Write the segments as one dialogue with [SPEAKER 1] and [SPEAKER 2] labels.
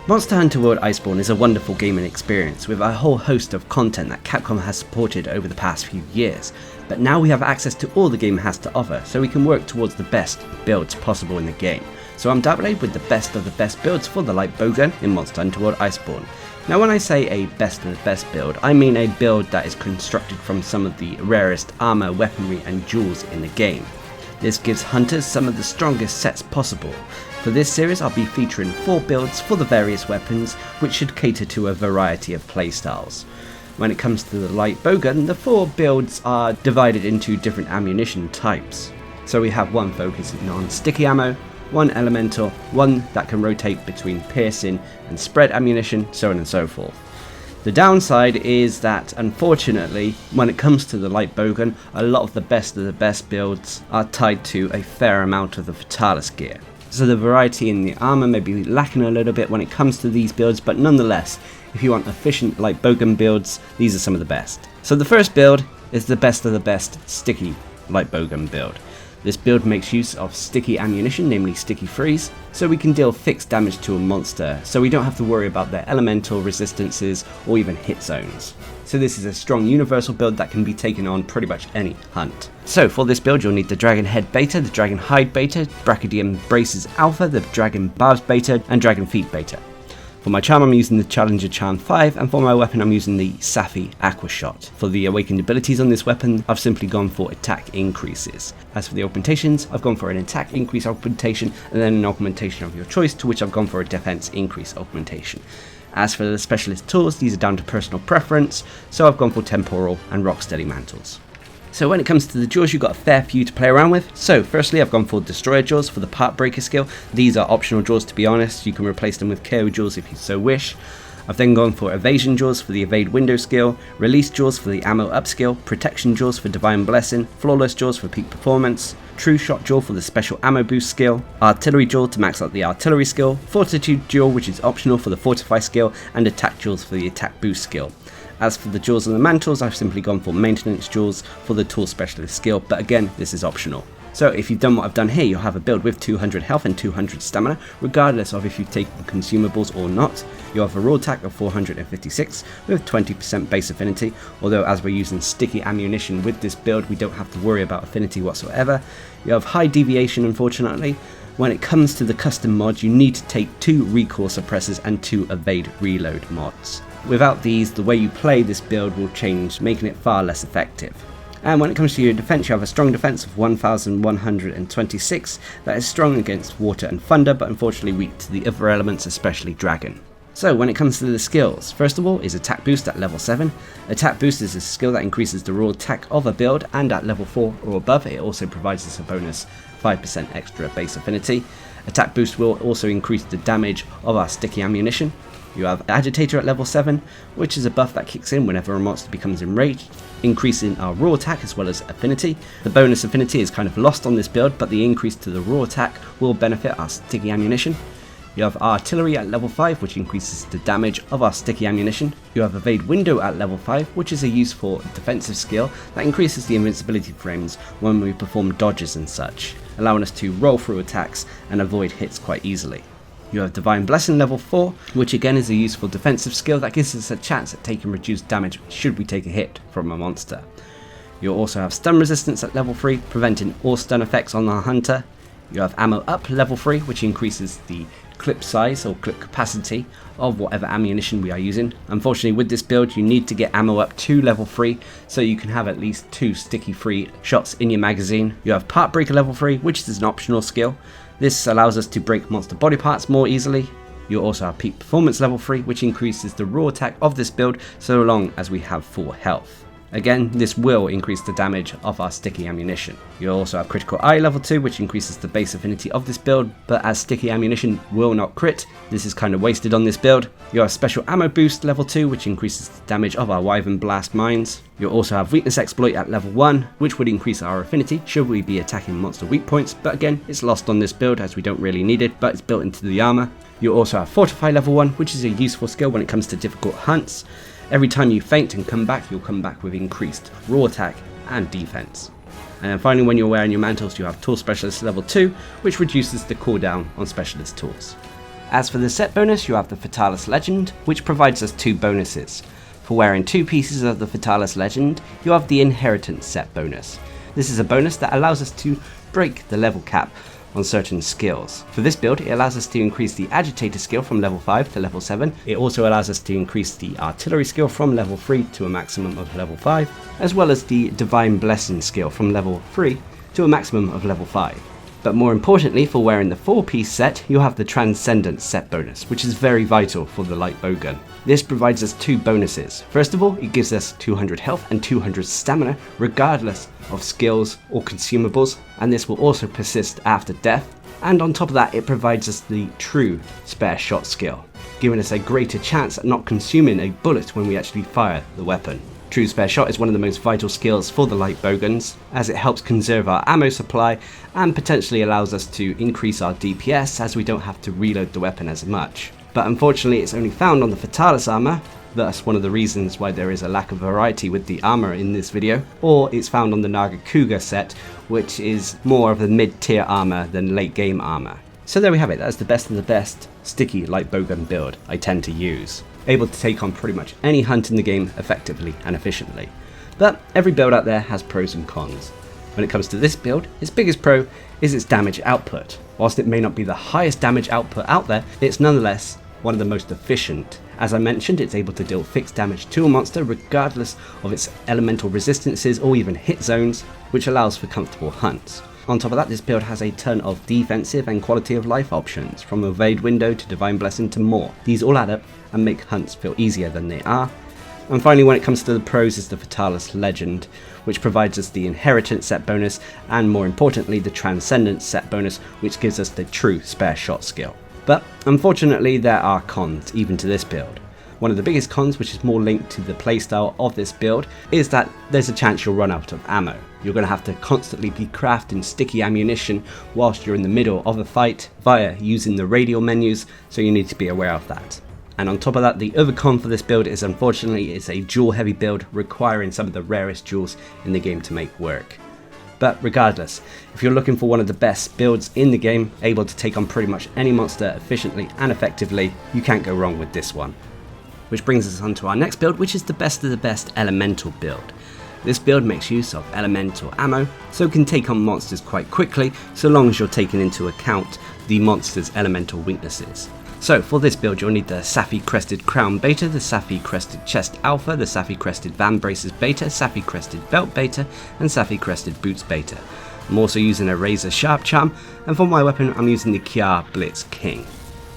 [SPEAKER 1] Monster Hunter World Iceborne is a wonderful gaming experience with a whole host of content that Capcom has supported over the past few years, but now we have access to all the game has to offer, so we can work towards the best builds possible in the game. So I'm Darcblade with the best of the best builds for the Light Bowgun in Monster Hunter World Iceborne. Now when I say a best of the best build, I mean a build that is constructed from some of the rarest armor, weaponry and jewels in the game. This gives hunters some of the strongest sets possible. For this series I'll be featuring 4 builds for the various weapons, which should cater to a variety of playstyles. When it comes to the Light Bowgun, the 4 builds are divided into different ammunition types. So we have one focusing on sticky ammo, one elemental, one that can rotate between piercing and spread ammunition, so on and so forth. The downside is that unfortunately, when it comes to the Light Bowgun, a lot of the best builds are tied to a fair amount of the Fatalis gear. So the variety in the armor may be lacking a little bit when it comes to these builds, but nonetheless, if you want efficient Light Bowgun builds, these are some of the best. So the first build is the best of the best sticky Light Bowgun build. This build makes use of sticky ammunition, namely sticky freeze, so we can deal fixed damage to a monster, so we don't have to worry about their elemental resistances or even hit zones. So this is a strong universal build that can be taken on pretty much any hunt. So for this build you'll need the Dragon Head Beta, the Dragon Hide Beta, Brachydium Braces Alpha, the Dragon Barbs Beta and Dragon Feet Beta. For my charm I'm using the Challenger Charm 5, and for my weapon I'm using the Safi Aqua Shot. For the awakened abilities on this weapon I've simply gone for attack increases. As for the augmentations, I've gone for an attack increase augmentation and then an augmentation of your choice, to which I've gone for a defense increase augmentation. As for the specialist tools, these are down to personal preference, so I've gone for temporal and rocksteady mantles. So when it comes to the jaws, you've got a fair few to play around with. So firstly I've gone for Destroyer jaws for the Part Breaker skill. These are optional jaws, to be honest, you can replace them with KO jaws if you so wish. I've then gone for Evasion jaws for the Evade Window skill, Release jaws for the Ammo Up skill, Protection jaws for Divine Blessing, Flawless jaws for peak performance, True Shot jaw for the special ammo boost skill, Artillery jaw to max out the artillery skill, Fortitude jaw which is optional for the Fortify skill, and Attack jaws for the attack boost skill. As for the jaws and the mantles, I've simply gone for Maintenance jaws for the Tool Specialist skill, but again, this is optional. So if you've done what I've done here, you'll have a build with 200 health and 200 stamina, regardless of if you've taken consumables or not. You'll have a raw attack of 456 with 20% base affinity, although as we're using sticky ammunition with this build, we don't have to worry about affinity whatsoever. You have high deviation, unfortunately. When it comes to the custom mods, you need to take 2 recoil suppressors and 2 evade reload mods. Without these, the way you play this build will change, making it far less effective. And when it comes to your defense, you have a strong defense of 1126 that is strong against water and thunder, but unfortunately weak to the other elements, especially dragon. So when it comes to the skills, first of all is Attack Boost at level 7. Attack Boost is a skill that increases the raw attack of a build, and at level 4 or above it also provides us a bonus 5% extra base affinity. Attack Boost will also increase the damage of our sticky ammunition. You have Agitator at level 7, which is a buff that kicks in whenever a monster becomes enraged, increasing our raw attack as well as affinity. The bonus affinity is kind of lost on this build, but the increase to the raw attack will benefit our sticky ammunition. You have Artillery at level 5, which increases the damage of our sticky ammunition. You have Evade Window at level 5, which is a useful defensive skill that increases the invincibility frames when we perform dodges and such, allowing us to roll through attacks and avoid hits quite easily. You have Divine Blessing level 4, which again is a useful defensive skill that gives us a chance at taking reduced damage should we take a hit from a monster. You'll also have Stun Resistance at level 3, preventing all stun effects on our hunter. You have Ammo Up level 3, which increases the clip size or clip capacity of whatever ammunition we are using. Unfortunately with this build you need to get ammo up to level 3 so you can have at least 2 sticky free shots in your magazine. You have Part Breaker level 3, which is an optional skill. This allows us to break monster body parts more easily. You also have Peak Performance level 3, which increases the raw attack of this build so long as we have full health. Again, this will increase the damage of our sticky ammunition. You also have Critical Eye level 2, which increases the base affinity of this build, but as sticky ammunition will not crit, this is kind of wasted on this build. You have Special Ammo Boost level 2, which increases the damage of our Wyvern Blast mines. You also have Weakness Exploit at level 1, which would increase our affinity should we be attacking monster weak points, but again, it's lost on this build as we don't really need it, but it's built into the armor. You also have Fortify level 1, which is a useful skill when it comes to difficult hunts. Every time you feint and come back, you'll come back with increased raw attack and defense. And then finally, when you're wearing your mantles, you have Tool Specialist level 2, which reduces the cooldown on specialist tools. As for the set bonus, you have the Fatalis Legend, which provides us 2 bonuses. For wearing 2 pieces of the Fatalis Legend, you have the Inheritance set bonus. This is a bonus that allows us to break the level cap on certain skills. For this build, it allows us to increase the Agitator skill from level 5 to level 7. It also allows us to increase the Artillery skill from level 3 to a maximum of level 5, as well as the Divine Blessing skill from level 3 to a maximum of level 5. But more importantly, for wearing the 4-piece set, you have the Transcendence set bonus, which is very vital for the Light Bowgun. This provides us 2 bonuses. First of all, it gives us 200 health and 200 stamina, regardless of skills or consumables, and this will also persist after death. And on top of that, it provides us the true spare shot skill, giving us a greater chance at not consuming a bullet when we actually fire the weapon. True spare shot is one of the most vital skills for the Light Bowguns, as it helps conserve our ammo supply and potentially allows us to increase our DPS as we don't have to reload the weapon as much. But unfortunately it's only found on the Fatalis armor, thus one of the reasons why there is a lack of variety with the armor in this video, or it's found on the Nagakuga set, which is more of a mid-tier armor than late game armor. So there we have it, that's the best of the best sticky Light Bowgun build I tend to use. Able to take on pretty much any hunt in the game effectively and efficiently. But every build out there has pros and cons. When it comes to this build, its biggest pro is its damage output. Whilst it may not be the highest damage output out there, it's nonetheless one of the most efficient. As I mentioned, it's able to deal fixed damage to a monster regardless of its elemental resistances or even hit zones, which allows for comfortable hunts. On top of that, this build has a ton of defensive and quality of life options, from Evade Window to Divine Blessing to more. These all add up and make hunts feel easier than they are. And finally, when it comes to the pros, is the Fatalis Legend, which provides us the Inheritance set bonus and more importantly the Transcendence set bonus, which gives us the true spare shot skill. But unfortunately there are cons even to this build. One of the biggest cons, which is more linked to the playstyle of this build, is that there's a chance you'll run out of ammo. You're going to have to constantly be crafting sticky ammunition whilst you're in the middle of a fight via using the radial menus, so you need to be aware of that. And on top of that, the other con for this build is unfortunately it's a jewel heavy build requiring some of the rarest jewels in the game to make work. But regardless, if you're looking for one of the best builds in the game, able to take on pretty much any monster efficiently and effectively, you can't go wrong with this one. Which brings us on to our next build, which is the best of the best elemental build. This build makes use of elemental ammo, so it can take on monsters quite quickly, so long as you're taking into account the monster's elemental weaknesses. So for this build you'll need the Safi Crested Crown Beta, the Safi Crested Chest Alpha, the Safi Crested Van Braces Beta, Safi Crested Belt Beta, and Safi Crested Boots Beta. I'm also using a Razor Sharp Charm, and for my weapon I'm using the Kia Blitz King.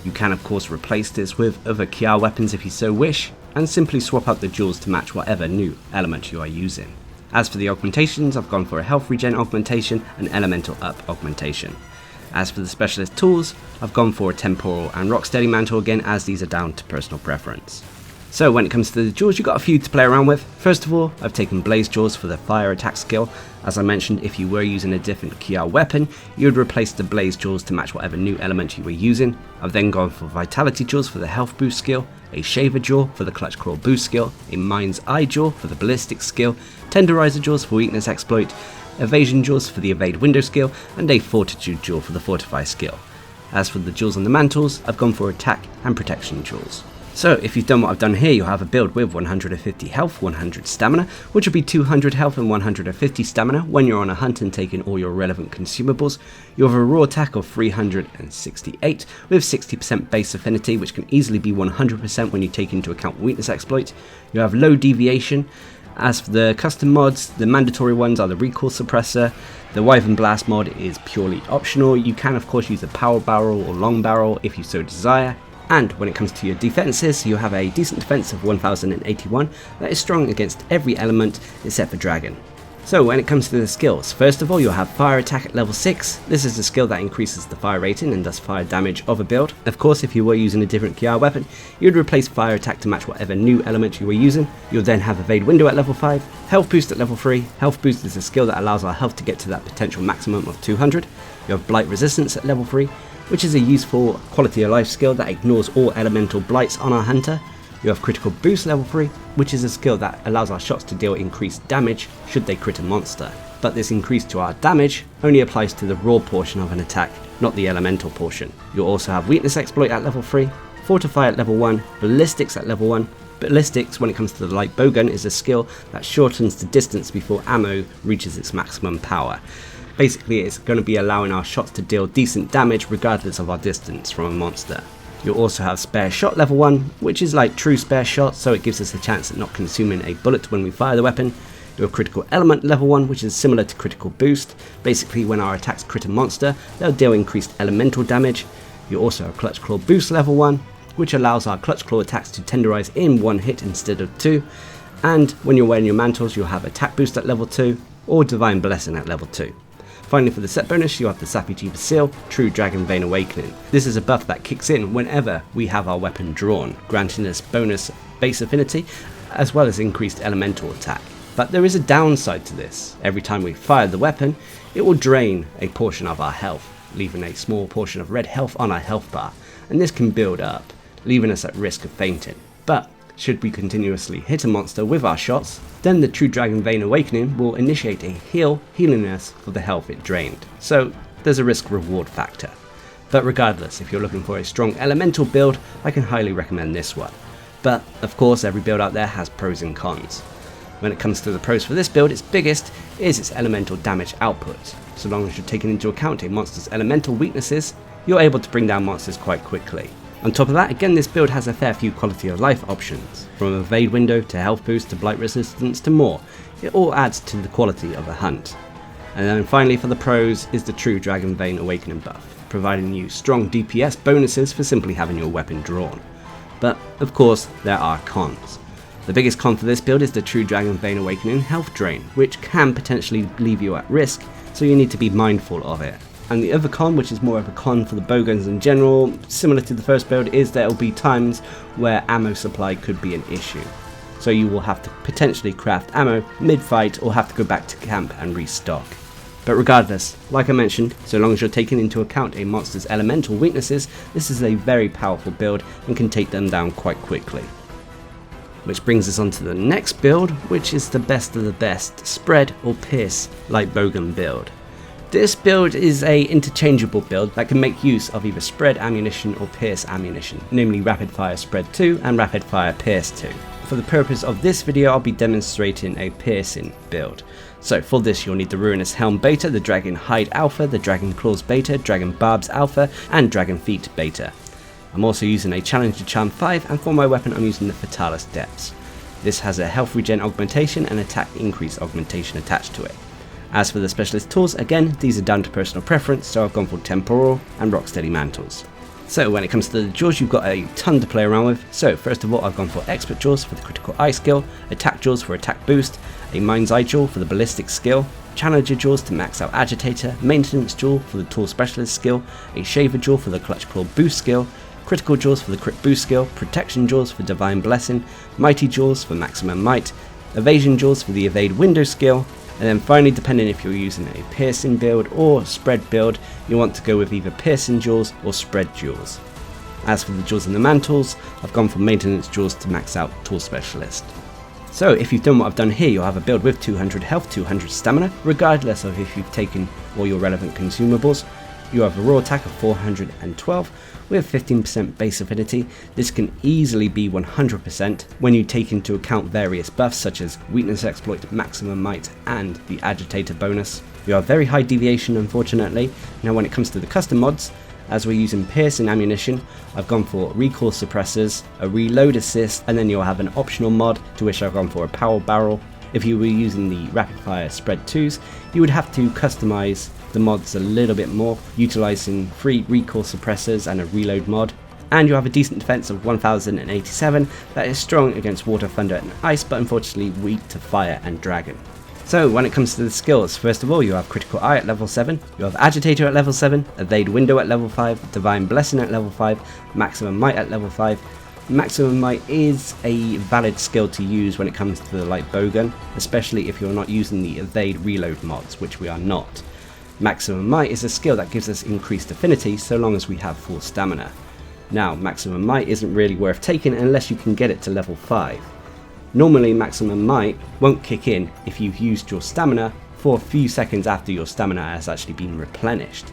[SPEAKER 1] You can of course replace this with other Kia weapons if you so wish, and simply swap out the jewels to match whatever new element you are using. As for the augmentations, I've gone for a health regen augmentation and elemental up augmentation. As for the specialist tools, I've gone for a temporal and rocksteady mantle again, as these are down to personal preference. So when it comes to the jewels, you've got a few to play around with. First of all, I've taken Blaze Jaws for the fire attack skill. As I mentioned, if you were using a different Kia weapon, you would replace the Blaze Jaws to match whatever new element you were using. I've then gone for Vitality Jaws for the health boost skill, a Shaver Jaw for the clutch crawl boost skill, a Mind's Eye Jaw for the ballistic skill, Tenderizer Jaws for weakness exploit, Evasion Jaws for the evade window skill, and a Fortitude Jaw for the fortify skill. As for the jewels on the mantles, I've gone for attack and protection jewels. So if you've done what I've done here, you'll have a build with 150 health, 100 stamina, which will be 200 health and 150 stamina when you're on a hunt and taking all your relevant consumables. You have a raw attack of 368 with 60% base affinity, which can easily be 100% when you take into account weakness exploit. You have low deviation. As for the custom mods, the mandatory ones are the recoil suppressor. The Wyvern Blast mod is purely optional. You can of course use a power barrel or long barrel if you so desire. And when it comes to your defenses, you have a decent defense of 1081 that is strong against every element except for dragon. So when it comes to the skills, first of all you'll have fire attack at level 6. This is a skill that increases the fire rating and thus fire damage of a build. Of course, if you were using a different Kia weapon, you would replace fire attack to match whatever new element you were using. You'll then have evade window at level 5, health boost at level 3. Health boost is a skill that allows our health to get to that potential maximum of 200. You have blight resistance at level 3, which is a useful quality of life skill that ignores all elemental blights on our hunter. You have critical boost level 3, which is a skill that allows our shots to deal increased damage should they crit a monster. But this increase to our damage only applies to the raw portion of an attack, not the elemental portion. You'll also have weakness exploit at level 3, fortify at level 1, ballistics at level 1. Ballistics, when it comes to the Light Bowgun, is a skill that shortens the distance before ammo reaches its maximum power. Basically, it's going to be allowing our shots to deal decent damage regardless of our distance from a monster. You'll also have spare shot level 1, which is like true spare shot, so it gives us a chance at not consuming a bullet when we fire the weapon. You have critical element level 1, which is similar to critical boost. Basically, when our attacks crit a monster, they'll deal increased elemental damage. You also have clutch claw boost level 1, which allows our clutch claw attacks to tenderize in one hit instead of two. And when you're wearing your mantles, you'll have attack boost at level 2 or divine blessing at level 2. Finally, for the set bonus, you have the Sappy Jeeper Seal, True Dragon Vein Awakening. This is a buff that kicks in whenever we have our weapon drawn, granting us bonus base affinity as well as increased elemental attack. But there is a downside to this. Every time we fire the weapon, it will drain a portion of our health, leaving a small portion of red health on our health bar, and this can build up, leaving us at risk of fainting. But should we continuously hit a monster with our shots, then the True Dragon Vein Awakening will initiate a heal, healing us for the health it drained. So there's a risk reward factor. But regardless, if you're looking for a strong elemental build, I can highly recommend this one. But of course, every build out there has pros and cons. When it comes to the pros for this build, its biggest is its elemental damage output. So long as you're taking into account a monster's elemental weaknesses, you're able to bring down monsters quite quickly. On top of that, again, this build has a fair few quality of life options, from evade window to health boost to blight resistance to more. It all adds to the quality of a hunt. And then finally for the pros is the True Dragon Vein Awakening buff, providing you strong DPS bonuses for simply having your weapon drawn. But of course, there are cons. The biggest con for this build is the True Dragon Vein Awakening health drain, which can potentially leave you at risk, so you need to be mindful of it. And the other con, which is more of a con for the bowguns in general, similar to the first build, is there will be times where ammo supply could be an issue. So you will have to potentially craft ammo mid-fight or have to go back to camp and restock. But regardless, like I mentioned, so long as you're taking into account a monster's elemental weaknesses, this is a very powerful build and can take them down quite quickly. Which brings us on to the next build, which is the best of the best, Spread or Pierce Light Bowgun build. This build is a interchangeable build that can make use of either Spread ammunition or Pierce ammunition, namely Rapid Fire Spread 2 and Rapid Fire Pierce 2. For the purpose of this video, I'll be demonstrating a piercing build. So for this, you'll need the Ruinous Helm Beta, the Dragon Hide Alpha, the Dragon Claws Beta, Dragon Barbs Alpha, and Dragon Feet Beta. I'm also using a Challenger Charm 5, and for my weapon I'm using the Fatalis Depths. This has a health regen augmentation and attack increase augmentation attached to it. As for the specialist tools, again, these are down to personal preference, so I've gone for Temporal and Rocksteady Mantles. So when it comes to the jaws, you've got a ton to play around with. So first of all, I've gone for Expert Jaws for the critical eye skill, Attack Jaws for attack boost, a Mind's Eye Jaw for the ballistic skill, Challenger Jaws to max out Agitator, Maintenance Jaw for the tool specialist skill, a Shaver Jaw for the clutch claw boost skill, Critical Jaws for the crit boost skill, Protection Jaws for divine blessing, Mighty Jaws for maximum might, Evasion Jaws for the evade window skill, and then finally, depending if you're using a piercing build or spread build, you want to go with either piercing jaws or spread jaws. As for the jaws and the mantles, I've gone for maintenance jaws to max out tool specialist. So if you've done what I've done here, you'll have a build with 200 health, 200 stamina, regardless of if you've taken all your relevant consumables. You have a raw attack of 412 with 15% base affinity. This can easily be 100% when you take into account various buffs such as weakness exploit, maximum might, and the agitator bonus. You have very high deviation, unfortunately. Now when it comes to the custom mods, as we're using piercing ammunition, I've gone for recoil suppressors, a reload assist, and then you'll have an optional mod to which I've gone for a power barrel. If you were using the rapid fire spread 2s, you would have to customize the mods a little bit more, utilizing 3 recoil suppressors and a reload mod. And you have a decent defense of 1087 that is strong against water, thunder and ice, but unfortunately weak to fire and dragon. So when it comes to the skills, first of all you have Critical Eye at level 7, you have Agitator at level 7, Evade Window at level 5, Divine Blessing at level 5, Maximum Might at level 5. Maximum Might is a valid skill to use when it comes to the Light Bowgun, especially if you're not using the Evade Reload mods, which we are not. Maximum Might is a skill that gives us increased affinity so long as we have full stamina. Now, Maximum Might isn't really worth taking unless you can get it to level 5. Normally, Maximum Might won't kick in if you've used your stamina for a few seconds after your stamina has actually been replenished.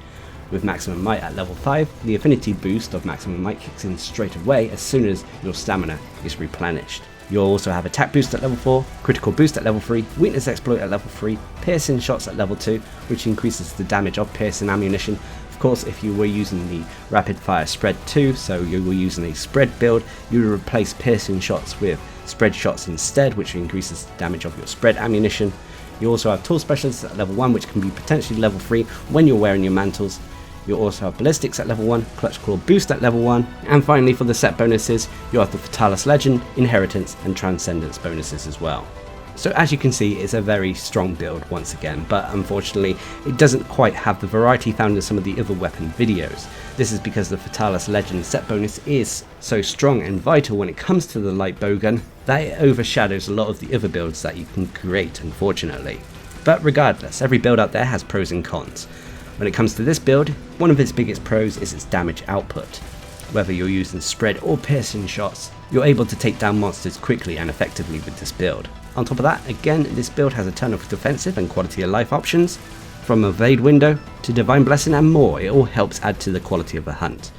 [SPEAKER 1] With maximum might at level 5, the affinity boost of maximum might kicks in straight away as soon as your stamina is replenished. You'll also have attack boost at level 4, critical boost at level 3, weakness exploit at level 3, piercing shots at level 2, which increases the damage of piercing ammunition. Of course, if you were using the rapid fire spread 2, so you were using a spread build, you would replace piercing shots with spread shots instead, which increases the damage of your spread ammunition. You also have tool specialists at level 1, which can be potentially level 3 when you're wearing your mantles. You also have ballistics at level 1, clutch claw boost at level 1, and finally for the set bonuses, you have the Fatalis Legend, Inheritance and Transcendence bonuses as well. So as you can see, it's a very strong build once again, but unfortunately it doesn't quite have the variety found in some of the other weapon videos. This is because the Fatalis Legend set bonus is so strong and vital when it comes to the Light Bowgun that it overshadows a lot of the other builds that you can create, unfortunately. But regardless, every build out there has pros and cons. When it comes to this build, one of its biggest pros is its damage output. Whether you're using spread or piercing shots, you're able to take down monsters quickly and effectively with this build. On top of that, again, this build has a ton of defensive and quality of life options, from Evade Window to Divine Blessing and more. It all helps add to the quality of the hunt.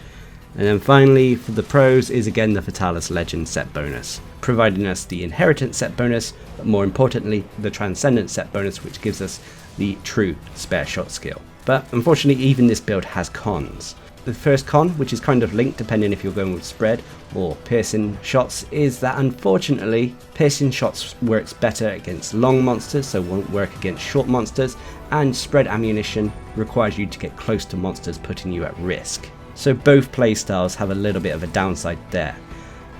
[SPEAKER 1] And then finally, for the pros is again the Fatalis Legend set bonus, providing us the Inheritance set bonus, but more importantly, the Transcendence set bonus, which gives us the true spare shot skill. But unfortunately, even this build has cons. The first con, which is kind of linked depending if you're going with spread or piercing shots, is that unfortunately piercing shots works better against long monsters, so won't work against short monsters, and spread ammunition requires you to get close to monsters, putting you at risk. So both playstyles have a little bit of a downside there.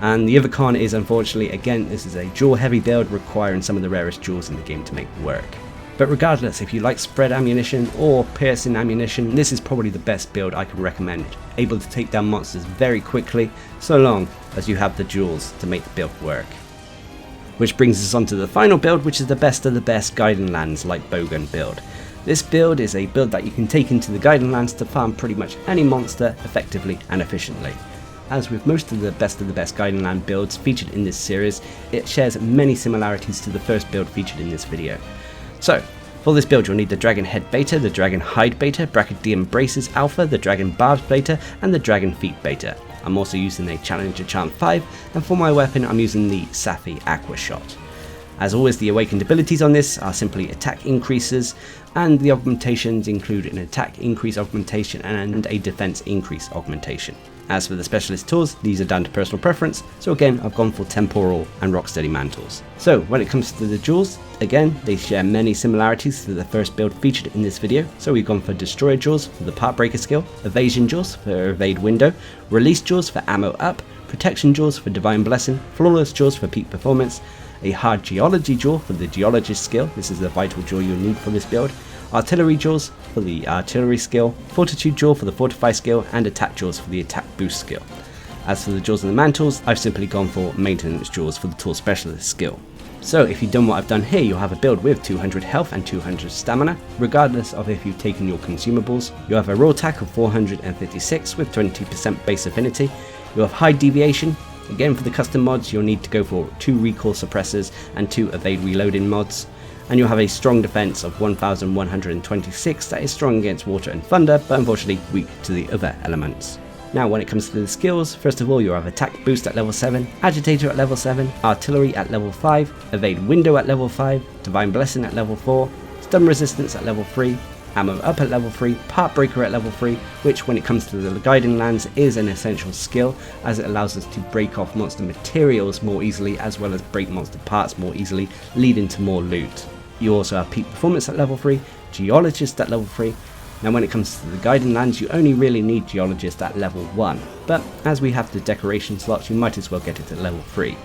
[SPEAKER 1] And the other con is, unfortunately, again, this is a jewel heavy build requiring some of the rarest jewels in the game to make work. But regardless, if you like spread ammunition or piercing ammunition, this is probably the best build I can recommend. Able to take down monsters very quickly, so long as you have the jewels to make the build work. Which brings us on to the final build, which is the best of the best Guiding Lands Light Bowgun build. This build is a build that you can take into the Guiding Lands to farm pretty much any monster effectively and efficiently. As with most of the best Guiding Land builds featured in this series, it shares many similarities to the first build featured in this video. So, for this build you'll need the Dragon Head Beta, the Dragon Hide Beta, Brachydium Braces Alpha, the Dragon Barbs Beta, and the Dragon Feet Beta. I'm also using a Challenger Charm 5, and for my weapon I'm using the Safi Aqua Shot. As always, the awakened abilities on this are simply attack increases, and the augmentations include an attack increase augmentation and a defense increase augmentation. As for the specialist tools, these are down to personal preference, so again I've gone for temporal and rocksteady mantles. So when it comes to the jewels, again they share many similarities to the first build featured in this video. So we've gone for Destroyer Jewels for the Part Breaker skill, Evasion Jewels for Evade Window, Release Jewels for Ammo Up, Protection Jewels for Divine Blessing, Flawless Jewels for Peak Performance, a Hard Geology Jewel for the Geologist skill, this is the vital jewel you'll need for this build, Artillery Jewels for the Artillery skill, Fortitude Jewel for the Fortify skill, and Attack Jewels for the Attack Boost skill. As for the jewels and the mantles, I've simply gone for Maintenance Jewels for the Tool Specialist skill. So if you've done what I've done here, you'll have a build with 200 health and 200 stamina, regardless of if you've taken your consumables. You'll have a raw attack of 456 with 20% base affinity. You'll have high deviation. Again, for the custom mods, you'll need to go for 2 recoil suppressors and 2 evade reloading mods. And you'll have a strong defense of 1126 that is strong against water and thunder, but unfortunately weak to the other elements. Now when it comes to the skills, first of all you'll have attack boost at level 7, agitator at level 7, artillery at level 5, evade window at level 5, divine blessing at level 4, stun resistance at level 3, ammo up at level 3, part breaker at level 3, which when it comes to the Guiding Lands is an essential skill as it allows us to break off monster materials more easily as well as break monster parts more easily, leading to more loot. You also have Peak Performance at level 3, Geologist at level 3. Now when it comes to the Guiding Lands, you only really need Geologist at level 1, but as we have the decoration slots, you might as well get it at level 3.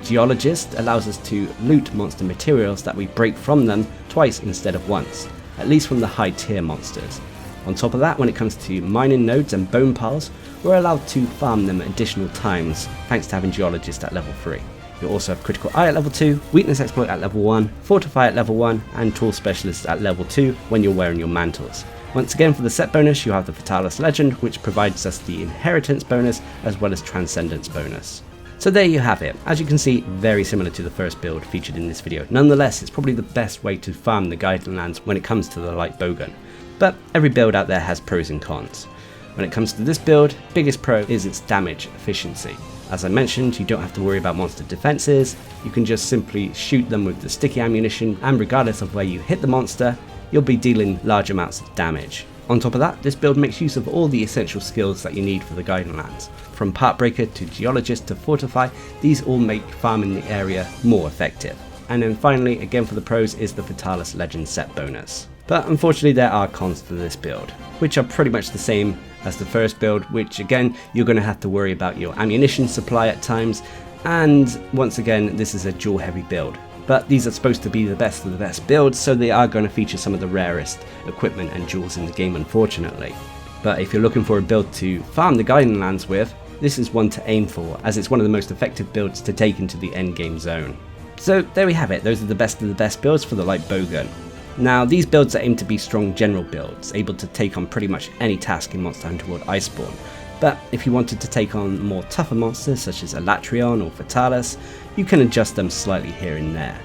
[SPEAKER 1] Geologist allows us to loot monster materials that we break from them twice instead of once, at least from the high tier monsters. On top of that, when it comes to mining nodes and bone piles, we're allowed to farm them additional times thanks to having Geologist at level 3. You'll also have Critical Eye at level 2, Weakness Exploit at level 1, Fortify at level 1, and Tool Specialist at level 2 when you're wearing your mantles. Once again, for the set bonus, you have the Fatalis Legend, which provides us the Inheritance bonus as well as Transcendence bonus. So there you have it. As you can see, very similar to the first build featured in this video. Nonetheless, it's probably the best way to farm the Guiding Lands when it comes to the Light Bowgun. but every build out there has pros and cons. When it comes to this build, biggest pro is its damage efficiency. As I mentioned, you don't have to worry about monster defenses, you can just simply shoot them with the sticky ammunition, and regardless of where you hit the monster, you'll be dealing large amounts of damage. On top of that, this build makes use of all the essential skills that you need for the Guiding Lands. From Part Breaker to Geologist to Fortify, these all make farming the area more effective. And then finally, again for the pros, is the Fatalis Legend set bonus. But unfortunately there are cons to this build, which are pretty much the same as the first build, which again, you're going to have to worry about your ammunition supply at times, and once again, this is a jewel heavy build. But these are supposed to be the best of the best builds, so they are going to feature some of the rarest equipment and jewels in the game, unfortunately. But if you're looking for a build to farm the Guiding Lands with, this is one to aim for, as it's one of the most effective builds to take into the endgame zone. So there we have it, those are the best of the best builds for the Light Bowgun. Now these builds are aimed to be strong general builds, able to take on pretty much any task in Monster Hunter World Iceborne. But if you wanted to take on more tougher monsters such as Elatrion or Fatalis, you can adjust them slightly here and there.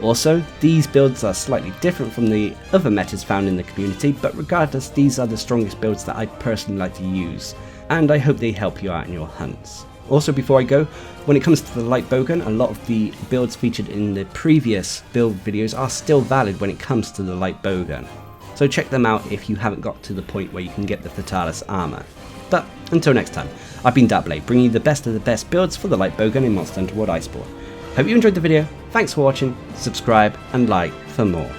[SPEAKER 1] Also, these builds are slightly different from the other metas found in the community, but regardless, these are the strongest builds that I personally like to use, and I hope they help you out in your hunts. Also, before I go, when it comes to the Light Bowgun, a lot of the builds featured in the previous build videos are still valid when it comes to the Light Bowgun. So check them out if you haven't got to the point where you can get the Fatalis armor. But until next time, I've been Darcblade, bringing you the best of the best builds for the Light Bowgun in Monster Hunter World Iceborne. Hope you enjoyed the video, thanks for watching, subscribe and like for more.